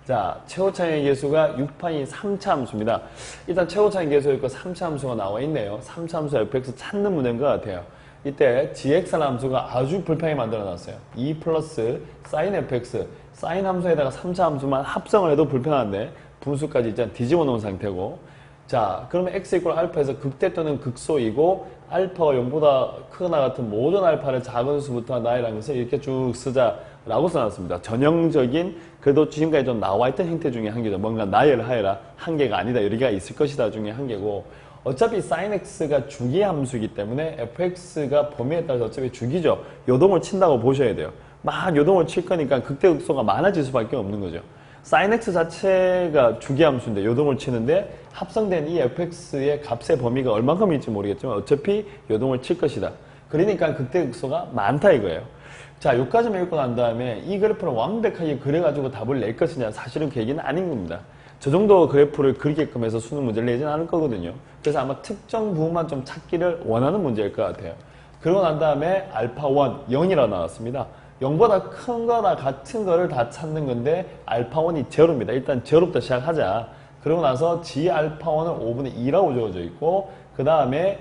자, 최고차의 계수가 6파이 3차 함수입니다. 일단 최고차의 계수 있고 3차 함수가 나와 있네요. 3차 함수 fx 찾는 문제인 것 같아요. 이때 gx라는 함수가 아주 불편하게 만들어놨어요. 2 플러스 sin fx, sin 함수에다가 3차 함수만 합성을 해도 불편한데 분수까지 일단 뒤집어 놓은 상태고, 자, 그러면 x 이퀄 알파에서 극대 또는 극소이고 알파가 0보다 크거나 같은 모든 알파를 작은 수부터 나이라는 것을 이렇게 쭉 쓰자라고 써놨습니다. 전형적인, 그래도 지금까지 좀 나와있던 형태 중에 한 개죠. 뭔가 나열하여라, 한 개가 아니다, 여러 개가 있을 것이다 중에 한 개고, 어차피 sin x가 주기 함수이기 때문에 fx가 범위에 따라서 어차피 주기죠. 요동을 친다고 보셔야 돼요. 막 요동을 칠 거니까 극대극소가 많아질 수밖에 없는 거죠. sin x 자체가 주기함수인데 요동을 치는데 합성된 이 fx의 값의 범위가 얼만큼일지 모르겠지만 어차피 요동을 칠 것이다. 그러니까 극대극소가 많다 이거예요. 자, 여기까지만 읽고 난 다음에 이 그래프를 완벽하게 그려가지고 답을 낼 것이냐, 사실은 그 얘기는 아닌 겁니다. 저 정도 그래프를 그리게끔 해서 수능 문제를 내지는 않을 거거든요. 그래서 아마 특정 부분만 좀 찾기를 원하는 문제일 것 같아요. 그러고 난 다음에 알파 1, 0이라고 나왔습니다. 0보다 큰 거나 같은 거를 다 찾는 건데 알파 1이 제로입니다. 일단 제로부터 시작하자. 그러고 나서 g 알파 1은 5분의 2라고 주어져 있고, 그 다음에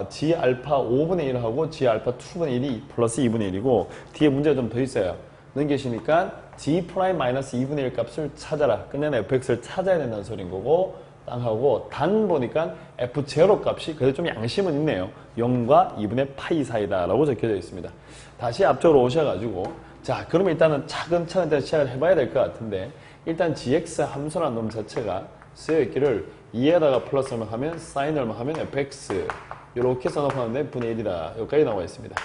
g 알파 5분의 1하고 g 알파 2분의 1이 플러스 2분의 1이고, 뒤에 문제가 좀 더 있어요. 넘기시니까 g 프라임 마이너스 2분의 1 값을 찾아라. 끝내는 fx를 찾아야 된다는 소린 거고, 땅 하고 단 보니까 f0 값이 그래도 좀 양심은 있네요. 0과 2분의 파이 사이다 라고 적혀져 있습니다. 다시 앞쪽으로 오셔가지고, 자, 그러면 일단은 차근차근 시작을 해봐야 될 것 같은데, 일단 gx 함수라는 놈 자체가 쓰여있기를 2에다가 플러스 얼마 하면 sin 얼마 하면 fx 이렇게 써놓고 하는데 분의 1이다 여기까지 나와 있습니다.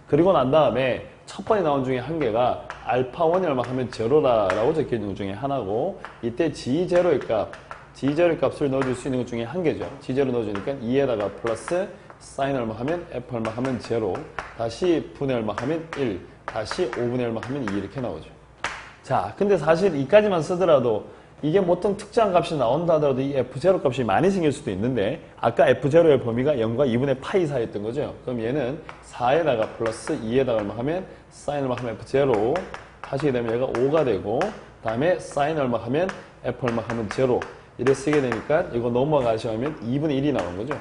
그리고 난 다음에 첫 번에 나온 중에 한 개가 알파 1이 얼마 하면 제로다라고 적혀있는 것 중에 하나고, 이때 g0의 값, g0의 값을 넣어줄 수 있는 것 중에 한 개죠. g0 넣어주니까 2에다가 플러스 sin 얼마 하면 f 얼마 하면 제로, 다시 분의 얼마 하면 1, 다시 5분의 얼마 하면 2 이렇게 나오죠. 자, 근데 사실 이까지만 쓰더라도 이게 보통 특정한 값이 나온다 하더라도 이 f0 값이 많이 생길 수도 있는데, 아까 f0의 범위가 0과 2분의 파이 사이였던 거죠. 그럼 얘는 4에다가 플러스 2에다가 얼마 하면 sin 얼마 하면 f0 하시게 되면 얘가 5가 되고, 다음에 sin 얼마 하면 f 얼마 하면 0 이래 쓰게 되니까 이거 넘어가시면 2분의 1이 나온 거죠.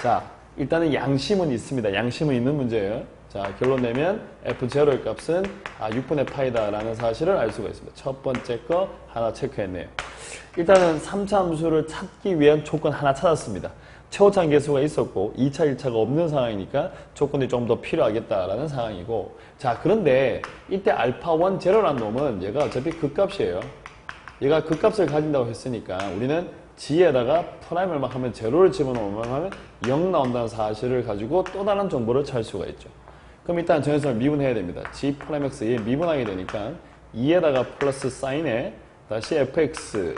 자, 일단은 양심은 있습니다. 양심은 있는 문제예요. 자, 결론 내면 f0의 값은 6분의 파이다 라는 사실을 알 수가 있습니다. 첫 번째 거 하나 체크했네요. 일단은 3차 함수를 찾기 위한 조건 하나 찾았습니다. 최고차 계수가 있었고 2차, 1차가 없는 상황이니까 조건이 좀 더 필요하겠다라는 상황이고, 자, 그런데 이때 알파 1 제로라는 놈은 얘가 어차피 극값이에요. 얘가 극값을 가진다고 했으니까 우리는 g에다가 프라임 얼마 하면 제로를 집어넣으면 하면 0 나온다는 사실을 가지고 또 다른 정보를 찾을 수가 있죠. 그럼 일단 전해성을 미분해야 됩니다. g 프라임 x에 미분하게 되니까 2에다가 플러스 사인에 다시 fx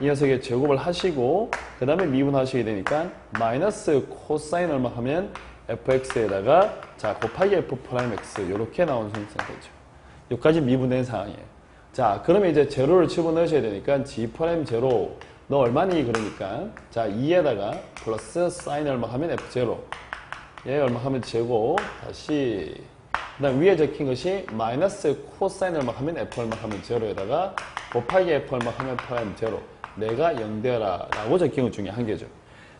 이 녀석의 제곱을 하시고, 그 다음에 미분하시게 되니까 마이너스 코사인 얼마 하면 fx에다가 자 곱하기 f 프라임 x 이렇게 나오는 상태죠. 여기까지 미분된 상황이에요. 자, 그러면 이제 제로를 집어넣으셔야 되니까 g 프라임 제로 너 얼마니? 그러니까 자 2에다가 플러스 사인 얼마 하면 f0 얘 얼마 하면 제곱, 다시 그 다음 위에 적힌 것이 마이너스 코사인 얼마 하면 f 얼마 하면 제로에다가 곱하기 f 얼마 하면 프라임 제로, 내가 0 되어라 라고 적힌 것 중에 한 개죠.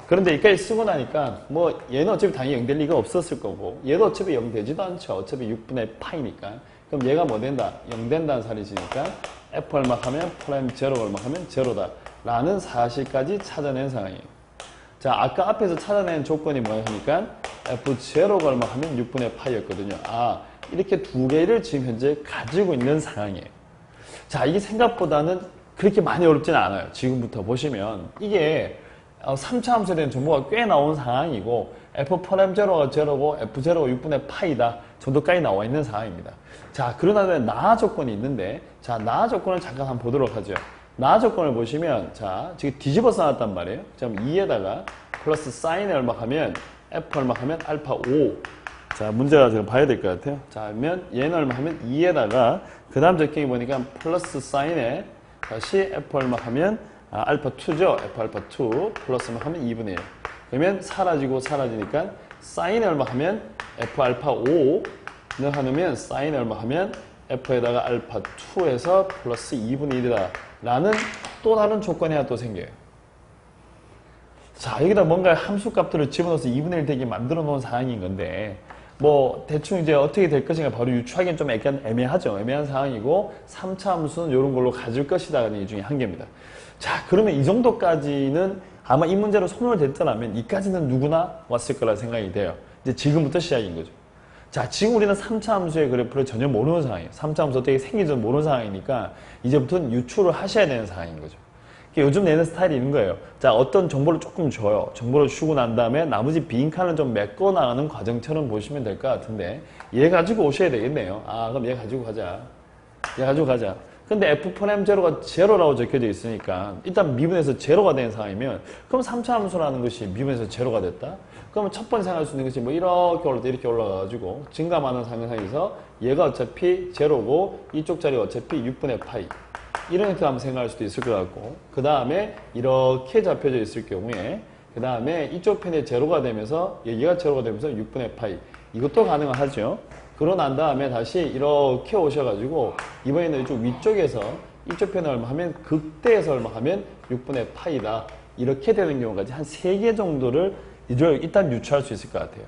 그런데 여기까지 쓰고 나니까 뭐 얘는 어차피 당연히 0 될 리가 없었을 거고, 얘도 어차피 0 되지도 않죠. 어차피 6분의 파이니까. 그럼 얘가 뭐 된다? 0 된다는 사실이니까 f 얼마 하면 프라임 제로 얼마 하면 제로다 라는 사실까지 찾아낸 상황이에요. 자, 아까 앞에서 찾아낸 조건이 뭐야 하니까 f0가 얼마 하면 6분의 파이였거든요. 아, 이렇게 두 개를 지금 현재 가지고 있는 상황이에요. 자, 이게 생각보다는 그렇게 많이 어렵지는 않아요. 지금부터 보시면 이게 3차 함수에 대한 정보가 꽤 나온 상황이고, f 프라임 제로가 제로고 f0가 6분의 파이다 정도까지 나와 있는 상황입니다. 자, 그러나 나 조건이 있는데, 자, 나 조건을 잠깐 한번 보도록 하죠. 나 조건을 보시면, 자, 지금 뒤집어 써놨단 말이에요. 그럼 2에다가 플러스 사인에 얼마 하면 f 얼마 하면 알파 5. 자, 문제가 지금 봐야 될 것 같아요. 자, 그러면 얘는 얼마 하면 2에다가 그 다음 적경이 보니까 플러스 사인에 다시 f 얼마 하면 알파 2죠. f 알파 2 플러스 얼마 하면 2분의 1. 그러면 사라지고 사라지니까 사인에 얼마 하면 f 알파 5는 하면 사인에 얼마 하면 f에다가 알파 2에서 플러스 2분의 1이다 라는 또 다른 조건이 하나 또 생겨요. 자, 여기다 뭔가 함수 값들을 집어넣어서 2분의 1 되게 만들어 놓은 상황인 건데 뭐 대충 이제 어떻게 될 것인가 바로 유추하기는 좀 약간 애매하죠. 애매한 상황이고 3차 함수는 이런 걸로 가질 것이다 이 중에 한 개입니다. 자, 그러면 이 정도까지는 아마 이 문제로 손을 댔더라면 이까지는 누구나 왔을 거라 생각이 돼요. 이제 지금부터 시작인 거죠. 자, 지금 우리는 3차 함수의 그래프를 전혀 모르는 상황이에요. 3차 함수 어떻게 생긴지 모르는 상황이니까 이제부터는 유추를 하셔야 되는 상황인 거죠. 요즘 내는 스타일이 있는 거예요. 자, 어떤 정보를 조금 줘요. 정보를 주고 난 다음에 나머지 빈칸을 좀 메꿔 나가는 과정처럼 보시면 될 것 같은데 얘 가지고 오셔야 되겠네요. 아, 그럼 얘 가지고 가자. 얘 가지고 가자. 근데 f'0가 제로라고 적혀져 있으니까 일단 미분에서 제로가 되는 상황이면 그럼 3차 함수라는 것이 미분에서 제로가 됐다? 그러면 첫 번째 생각할 수 있는 것이 뭐 이렇게 올라가 이렇게 올라가가지고 증가하는 상황에서 얘가 어차피 제로고 이쪽 자리가 어차피 6분의 파이 이렇게 한번 생각할 수도 있을 것 같고 그 다음에 이렇게 잡혀져 있을 경우에 그 다음에 이쪽 편에 제로가 되면서 얘가 제로가 되면서 6분의 파이 이것도 가능하죠. 그러고 난 다음에 다시 이렇게 오셔가지고 이번에는 이쪽 위쪽에서 이쪽 편에 얼마 하면 극대에서 얼마 하면 6분의 파이다 이렇게 되는 경우까지 한 3개 정도를 일단 유추할 수 있을 것 같아요.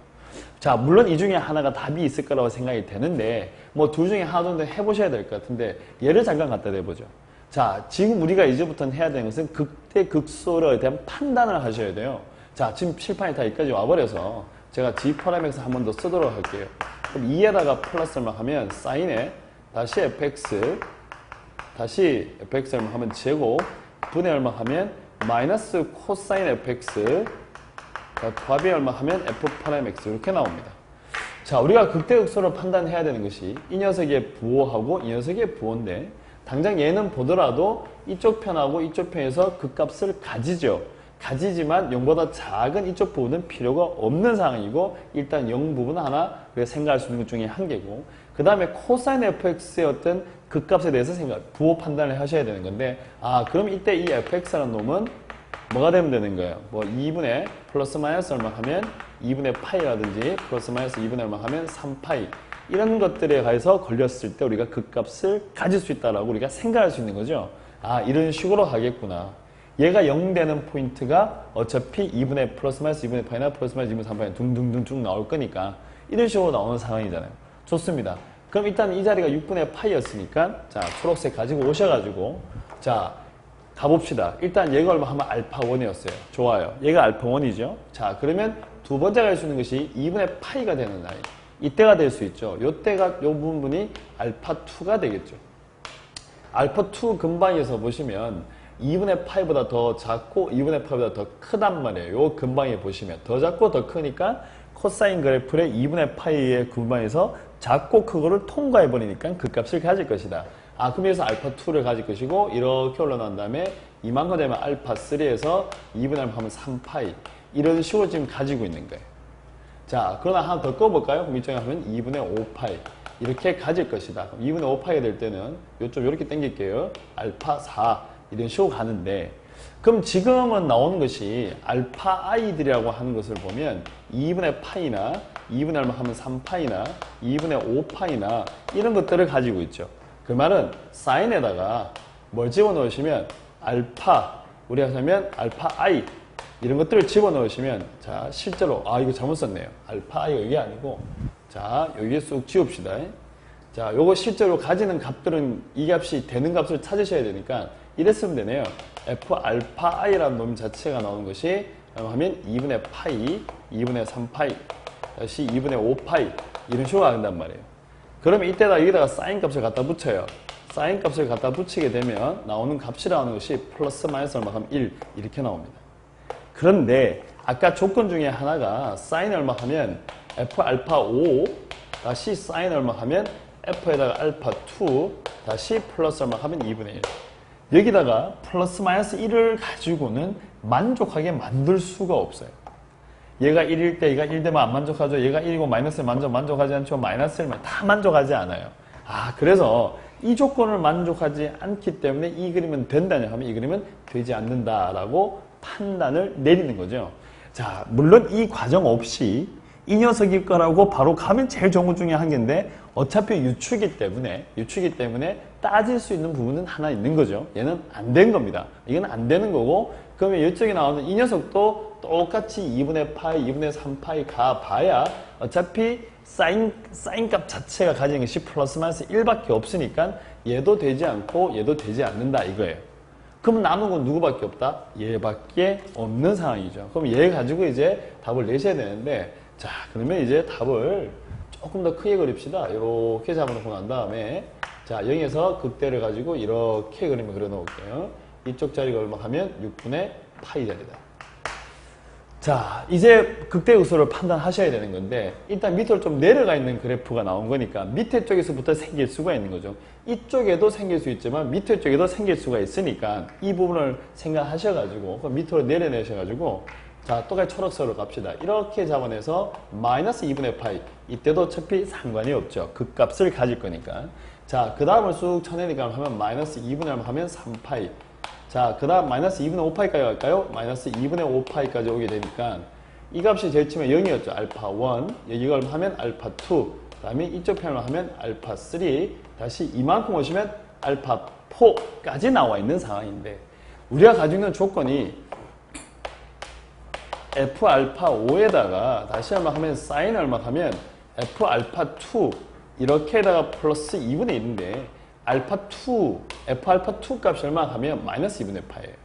자, 물론 이 중에 하나가 답이 있을 거라고 생각이 되는데 뭐 둘 중에 하나 정도 해보셔야 될 것 같은데 얘를 잠깐 갖다 대보죠. 자, 지금 우리가 이제부터는 해야 되는 것은 극대 극소에 대한 판단을 하셔야 돼요. 자, 지금 칠판이 다 여기까지 와버려서 제가 G4MX 한 번 더 쓰도록 할게요. 그럼 2에다가 플러스만 하면 사인에 다시 fx 다시 fx 얼마 하면 제곱 분의 얼마 하면 마이너스 코사인 fx 답이 얼마 하면 f'(x) 이렇게 나옵니다. 자, 우리가 극대극소를 판단해야 되는 것이 이 녀석의 부호하고 이 녀석의 부호인데 당장 얘는 보더라도 이쪽 편하고 이쪽 편에서 극값을 가지죠. 가지지만 0보다 작은 이쪽 부분은 필요가 없는 상황이고 일단 0 부분 하나 생각할 수 있는 것 중에 한 개고 그 다음에 코사인 fx의 어떤 극값에 대해서 부호 판단을 하셔야 되는 건데 아, 그럼 이때 이 fx라는 놈은 뭐가 되면 되는 거예요? 뭐 2분의 플러스 마이너스 얼마 하면 2분의 파이라든지 플러스 마이너스 2분의 얼마 하면 3파이 이런 것들에 가해서 걸렸을 때 우리가 극값을 가질 수 있다라고 우리가 생각할 수 있는 거죠. 아, 이런 식으로 가겠구나. 얘가 0 되는 포인트가 어차피 2분의 플러스 마이너스 2분의 파이나 플러스 마이너스 2분의 3파이 둥둥둥 쭉 나올 거니까 이런 식으로 나오는 상황이잖아요. 좋습니다. 그럼 일단 이 자리가 6분의 파이였으니까 자, 초록색 가지고 오셔가지고 자, 가봅시다. 일단 얘가 얼마 하면 알파1이었어요. 좋아요. 얘가 알파1이죠. 자, 그러면 두 번째가 할 수 있는 것이 2분의 파이가 되는 라인. 이때가 될 수 있죠. 요때가 요 부분이 알파2가 되겠죠. 알파2 근방에서 보시면 2분의 파이보다 더 작고 2분의 파이보다 더 크단 말이에요. 요 근방에 보시면 더 작고 더 크니까 코사인 그래프의 2분의 파이의 근방에서 작고 크고를 통과해버리니까 그 값을 가질 것이다. 아, 그럼 여기서 알파2를 가질 것이고 이렇게 올라난 다음에 이만큼 되면 알파3에서 2분의 알파 하면 3파이 이런 식으로 지금 가지고 있는 거예요. 자, 그러나 하나 더 꺼볼까요? 그럼 이쪽에 하면 2분의 5파이 이렇게 가질 것이다. 그럼 2분의 5파이가 될 때는 요쪽 이렇게 당길게요. 알파4 이런 식으로 가는데 그럼 지금은 나오는 것이 알파 i들이라고 하는 것을 보면 2분의 파이나 2분의 얼마 하면 3파이나 2분의 5파이나 이런 것들을 가지고 있죠. 그 말은 사인에다가 뭘 집어넣으시면 알파 우리가 하면 알파 i 이런 것들을 집어넣으시면 자, 실제로 아, 이거 잘못 썼네요. 알파 i가 이게 아니고 자, 여기에 쑥 지웁시다. 자, 요거 실제로 가지는 값들은 이 값이 되는 값을 찾으셔야 되니까 이랬으면 되네요. f 알파 i라는 놈 자체가 나오는 것이 하면 2분의 파이 2분의 3파이 다시 2분의 5파이 이런 식으로 간단 말이에요. 그러면 이때다 여기다가 사인 값을 갖다 붙여요. 사인 값을 갖다 붙이게 되면 나오는 값이라는 것이 플러스 마이너스 얼마 하면 1 이렇게 나옵니다. 그런데 아까 조건 중에 하나가 사인 얼마 하면 f 알파 5 다시 사인 얼마 하면 f에다가 알파 2 다시 플러스 얼마 하면 2분의 1 여기다가 플러스 마이너스 1을 가지고는 만족하게 만들 수가 없어요. 얘가 1일 때 얘가 1 되면 안 만족하죠. 얘가 1이고 마이너스를 만족하지 않죠. 마이너스를 다 만족하지 않아요. 아, 그래서 이 조건을 만족하지 않기 때문에 이 그림은 된다냐 하면 이 그림은 되지 않는다라고 판단을 내리는 거죠. 자, 물론 이 과정 없이 이 녀석일 거라고 바로 가면 제일 좋은 것 중에 한 개인데 어차피 유추기 때문에 따질 수 있는 부분은 하나 있는 거죠. 얘는 안 된 겁니다. 이건 안 되는 거고 그러면 이쪽에 나오는 이 녀석도 똑같이 2분의 파이, 2분의 3파이 가봐야 어차피 사인 값 자체가 가지는 것이 플러스 마이너스 1밖에 없으니까 얘도 되지 않고 얘도 되지 않는다 이거예요. 그럼 남은 건 누구밖에 없다? 얘밖에 없는 상황이죠. 그럼 얘 가지고 이제 답을 내셔야 되는데 자 그러면 이제 답을 조금 더 크게 그립시다. 이렇게 잡아놓고 난 다음에 자 여기에서 극대를 가지고 이렇게 그림을 그려 놓을게요. 이쪽 자리가 얼마 하면 6분의 파이 자리다. 자 이제 극대 요소를 판단하셔야 되는 건데 일단 밑으로 좀 내려가 있는 그래프가 나온 거니까 밑에 쪽에서부터 생길 수가 있는 거죠. 이쪽에도 생길 수 있지만 밑에 쪽에도 생길 수가 있으니까 이 부분을 생각하셔가지고 밑으로 내려내셔가지고 자 똑같이 초록색으로 갑시다. 이렇게 잡아내서 마이너스 2분의 파이 이때도 어차피 상관이 없죠. 극값을 가질 거니까 자 그 다음을 쑥 쳐내니까 하면 마이너스 2분의 1 하면 3파이 자, 그 다음 마이너스 2분의 5파이까지 갈까요? 마이너스 2분의 5파이까지 오게 되니까 이 값이 제일 치면 0이었죠. 알파 1. 여기가 얼마 하면 알파 2. 그 다음에 이쪽 편을 하면 알파 3. 다시 이만큼 오시면 알파 4까지 나와 있는 상황인데 우리가 가지고 있는 조건이 F 알파 5에다가 다시 얼마 하면 사인 얼마 하면 F 알파 2 이렇게다가 플러스 2분의 1인데 알파 2, F 알파 2 값이 얼마 하면 마이너스 2분의 파이예요.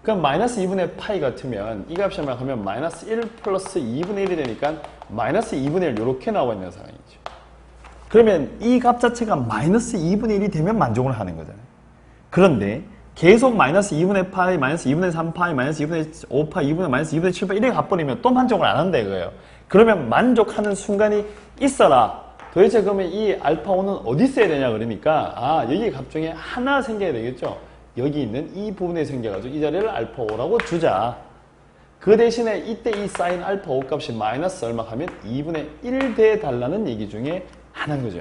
그럼 마이너스 2분의 파이 같으면 이 값이 얼마 하면 마이너스 1 플러스 2분의 1이 되니까 마이너스 2분의 1 이렇게 나와 있는 상황이죠. 그러면 이 값 자체가 마이너스 2분의 1이 되면 만족을 하는 거잖아요. 그런데 계속 마이너스 2분의 파이, 마이너스 2분의 3파이, 마이너스 2분의 5파이, 2분의 마이너스 2분의 7파이 이렇게 가버리면 또 만족을 안 한다 이거예요. 그러면 만족하는 순간이 있어라. 도대체 그러면 이 알파 5는 어디 있어야 되냐 그러니까 아 여기 값 중에 하나 생겨야 되겠죠. 여기 있는 이 부분에 생겨가지고 이 자리를 알파 5라고 주자. 그 대신에 이때 이 사인 알파 5 값이 마이너스 얼마 하면 2분의 1 돼 달라는 얘기 중에 하나인 거죠.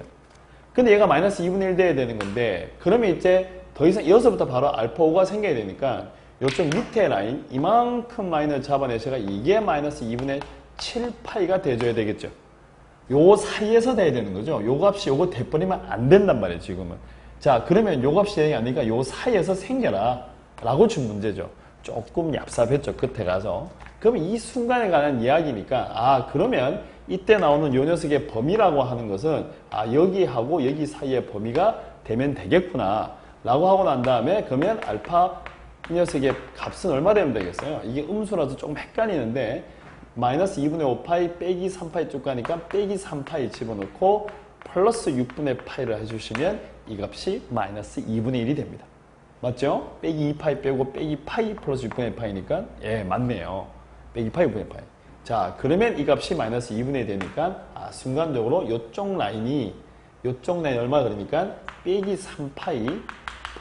근데 얘가 마이너스 2분의 1 돼야 되는 건데 그러면 이제 더 이상 여기서부터 바로 알파 5가 생겨야 되니까 이쪽 밑에 라인 이만큼 라인을 잡아내셔가 이게 마이너스 2분의 7파이가 돼줘야 되겠죠. 요 사이에서 돼야 되는 거죠. 요 값이 요거 돼버리면 안 된단 말이에요, 지금은. 자, 그러면 요 값이 되는 게 아니니까 요 사이에서 생겨라. 라고 준 문제죠. 조금 얍삽했죠, 끝에 가서. 그러면 이 순간에 관한 이야기니까, 아, 그러면 이때 나오는 요 녀석의 범위라고 하는 것은, 아, 여기하고 여기 사이의 범위가 되면 되겠구나. 라고 하고 난 다음에, 그러면 알파 이 녀석의 값은 얼마 되면 되겠어요? 이게 음수라서 조금 헷갈리는데, 마이너스 2분의 5파이 빼기 3파이 쭉 가니까 빼기 3파이 집어넣고 플러스 6분의 파이를 해주시면 이 값이 마이너스 2분의 1이 됩니다. 맞죠? 빼기 2파이 빼고 빼기 파이 플러스 6분의 파이니까 예 맞네요. 빼기 파이 6분의 파이. 자 그러면 이 값이 마이너스 2분의 1이 되니까 아, 순간적으로 요쪽 라인이 얼마 그러니까 빼기 3파이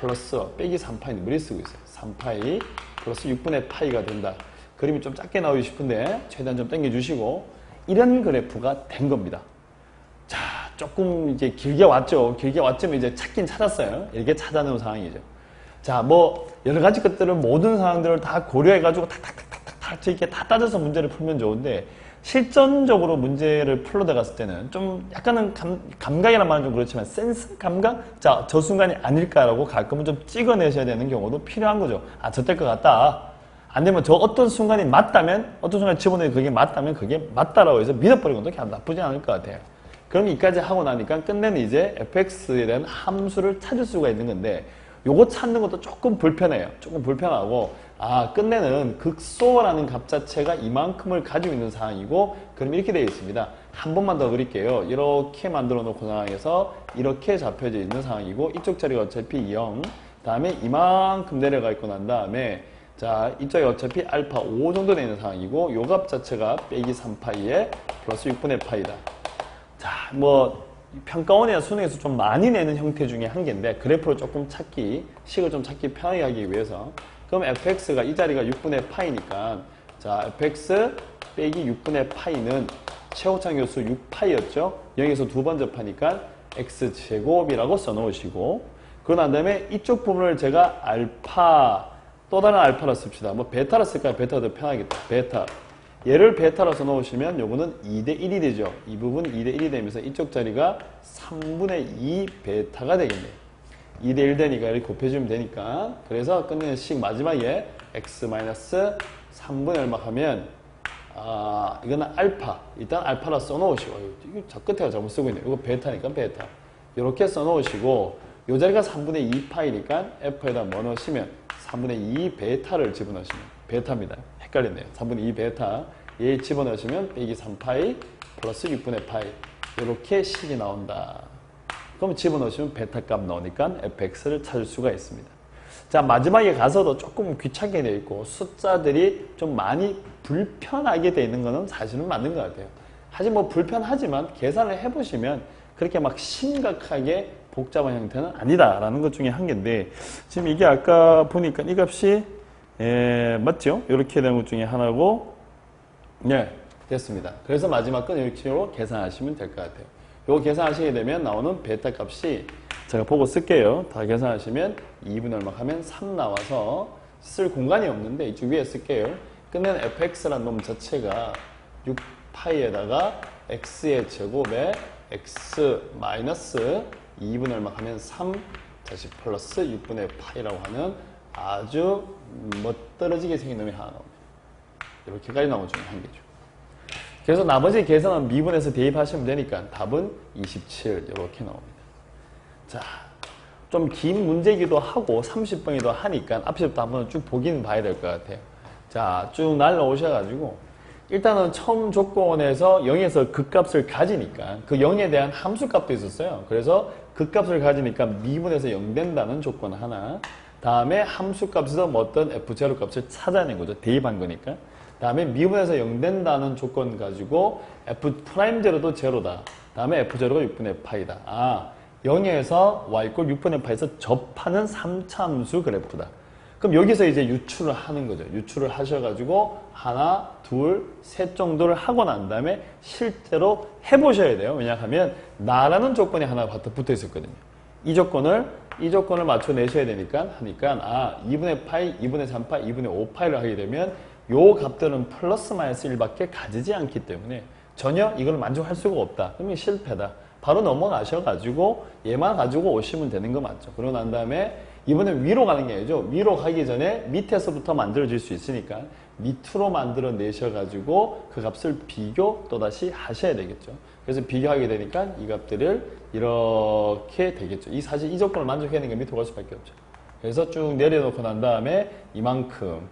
플러스 빼기 3파이는 무리 쓰고 있어요. 3파이 플러스 6분의 파이가 된다. 그림이 좀 작게 나오고 싶은데 최대한 좀 당겨주시고 이런 그래프가 된 겁니다. 자 조금 이제 길게 왔죠. 길게 왔지만 이제 찾긴 찾았어요. 이렇게 찾아내는 상황이죠. 자 뭐 여러 가지 것들을 모든 상황들을 다 고려해가지고 탁탁탁탁탁 이렇게 다 따져서 문제를 풀면 좋은데 실전적으로 문제를 풀러 들어갔을 때는 좀 약간은 감각이란 말은 좀 그렇지만 센스 감각? 자 저 순간이 아닐까라고 가끔은 좀 찍어내셔야 되는 경우도 필요한 거죠. 아 저때일 것 같다. 안 되면 저 어떤 순간이 맞다면, 어떤 순간 집어넣으면 그게 맞다면 그게 맞다라고 해서 믿어버리는 것도 그냥 나쁘지 않을 것 같아요. 그럼 이까지 하고 나니까 끝내는 이제 fx에 대한 함수를 찾을 수가 있는 건데 요거 찾는 것도 조금 불편해요. 조금 불편하고 아 끝내는 극소라는 값 자체가 이만큼을 가지고 있는 상황이고 그럼 이렇게 되어 있습니다. 한 번만 더 그릴게요. 이렇게 만들어 놓고 상황에서 이렇게 잡혀져 있는 상황이고 이쪽 자리가 어차피 0 다음에 이만큼 내려가 있고 난 다음에 자, 이쪽에 어차피 알파 5 정도 되는 상황이고 요 값 자체가 빼기 3파이에 플러스 6분의 파이다. 자, 뭐 평가원이나 수능에서 좀 많이 내는 형태 중에 한 개인데 그래프를 조금 찾기, 식을 좀 찾기 편하게 하기 위해서 그럼 fx가 이 자리가 6분의 파이니까 자, fx 빼기 6분의 파이는 최고차 교수 6파이였죠? 여기서 두 번 접하니까 x제곱이라고 써놓으시고 그러고 난 다음에 이쪽 부분을 제가 알파 또 다른 알파로 씁시다. 뭐 베타로 쓸까요? 베타가 더 편하겠다. 베타. 얘를 베타로 써놓으시면 요거는 2대 1이 되죠. 이 부분 2대 1이 되면서 이쪽 자리가 3분의 2 베타가 되겠네요. 2대 1 되니까 이렇게 곱해주면 되니까. 그래서 끝내는 식 마지막에 x-3분의 얼마 하면 이거는 알파. 일단 알파라 써놓으시고 이거 저 끝에가 잘못 쓰고 있네요. 이거 베타니까 베타. 이렇게 써놓으시고 요 자리가 3분의 2파이니까 f에다 뭐 넣으시면 3분의 2 베타를 집어넣으시면 베타입니다. 헷갈렸네요. 3분의 2 베타 얘 집어넣으시면 빼기 3파이 플러스 6분의 파이 이렇게 식이 나온다. 그럼 집어넣으시면 베타 값 나오니까 fx를 찾을 수가 있습니다. 자, 마지막에 가서도 조금 귀찮게 되어 있고 숫자들이 좀 많이 불편하게 되어 있는 거는 사실은 맞는 것 같아요. 사실 뭐 불편하지만 계산을 해보시면 그렇게 막 심각하게 복잡한 형태는 아니다라는 것 중에 한 개인데 지금 이게 아까 보니까 이 값이 맞죠? 이렇게 되는 것 중에 하나고 네, 됐습니다. 그래서 마지막 건 이렇게로 계산하시면 될 것 같아요. 이거 계산하시게 되면 나오는 베타 값이 제가 보고 쓸게요. 다 계산하시면 2분의 얼마 하면 3 나와서 쓸 공간이 없는데 이쪽 위에 쓸게요. 끝내는 fx라는 놈 자체가 6파이에다가 x의 제곱에 x 마이너스 2분의 얼마 하면 3 다시 플러스 6분의 파이라고 하는 아주 멋떨어지게 생긴 놈이 하나 나옵니다. 이렇게까지 나오는 중에 한 개죠. 그래서 나머지 계산은 미분에서 대입하시면 되니까 답은 27 이렇게 나옵니다. 자, 좀 긴 문제이기도 하고 30번이기도 하니까 앞에서부터 한번 쭉 보긴 봐야 될 것 같아요. 자, 쭉 날라오셔가지고 일단은 처음 조건에서 0에서 극값을 가지니까 그 0에 대한 함수값도 있었어요. 그래서 극값을 가지니까 미분에서 0 된다는 조건 하나, 다음에 함수값에서 뭐 어떤 f0 값을 찾아낸 거죠. 대입한 거니까. 다음에 미분에서 0 된다는 조건 가지고 f'0도 제로다. 다음에 f0가 6분의 파이다. 0에서 y 꼴 6분의 파에서 접하는 3차 함수 그래프다. 그럼 여기서 이제 유출을 하는 거죠. 유출을 하셔가지고 하나, 둘, 셋 정도를 하고 난 다음에 실제로 해보셔야 돼요. 왜냐하면 나라는 조건이 하나 붙어 있었거든요. 이 조건을 맞춰내셔야 되니까 2분의 파이, 2분의 3파이, 2분의 5파이를 하게 되면 요 값들은 플러스 마이너스 1밖에 가지지 않기 때문에 전혀 이걸 만족할 수가 없다. 그러면 실패다. 바로 넘어가셔가지고 얘만 가지고 오시면 되는 거 맞죠. 그러고 난 다음에 이번엔 위로 가는 게 아니죠. 위로 가기 전에 밑에서부터 만들어질 수 있으니까 밑으로 만들어 내셔가지고 그 값을 비교 또다시 하셔야 되겠죠. 그래서 비교하게 되니까 이 값들을 이렇게 되겠죠. 사실 이 조건을 만족해야 되는 게 밑으로 갈 수밖에 없죠. 그래서 쭉 내려놓고 난 다음에 이만큼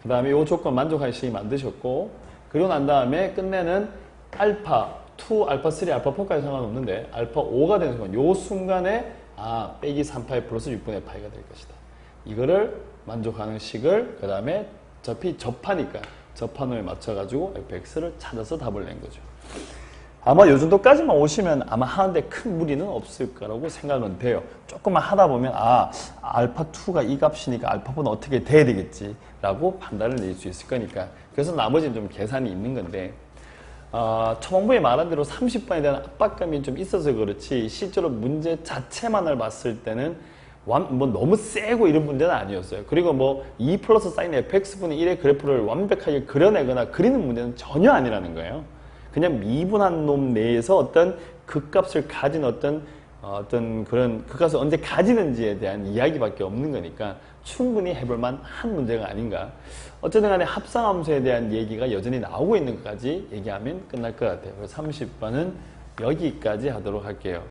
그 다음에 이 조건 만족하시게 만드셨고 그리고 난 다음에 끝내는 알파 2, 알파 3, 알파 4까지 상관없는데 알파 5가 되는 순간 요 순간에 빼기 3파이 플러스 6분의 파이가 될 것이다. 이거를 만족하는 식을 그 다음에 어차피 접하니까 접한호에 맞춰가지고 fx를 찾아서 답을 낸 거죠. 아마 요 정도까지만 오시면 아마 하는데 큰 무리는 없을 거라고 생각은 돼요. 조금만 하다 보면 알파2가 이 값이니까 알파4는 어떻게 돼야 되겠지 라고 판단을 낼 수 있을 거니까 그래서 나머지는 좀 계산이 있는 건데 초반부에 말한 대로 30번에 대한 압박감이 좀 있어서 그렇지 실제로 문제 자체만을 봤을 때는 뭐 너무 세고 이런 문제는 아니었어요. 그리고 뭐 2 플러스 사인 fx분의 1의 그래프를 완벽하게 그려내거나 그리는 문제는 전혀 아니라는 거예요. 그냥 미분한 놈 내에서 어떤 극값을 가진 어떤 그런 극값을 언제 가지는지에 대한 이야기밖에 없는 거니까 충분히 해볼만 한 문제가 아닌가. 어쨌든 간에 합성함수에 대한 얘기가 여전히 나오고 있는 것까지 얘기하면 끝날 것 같아요. 그래서 30번은 여기까지 하도록 할게요.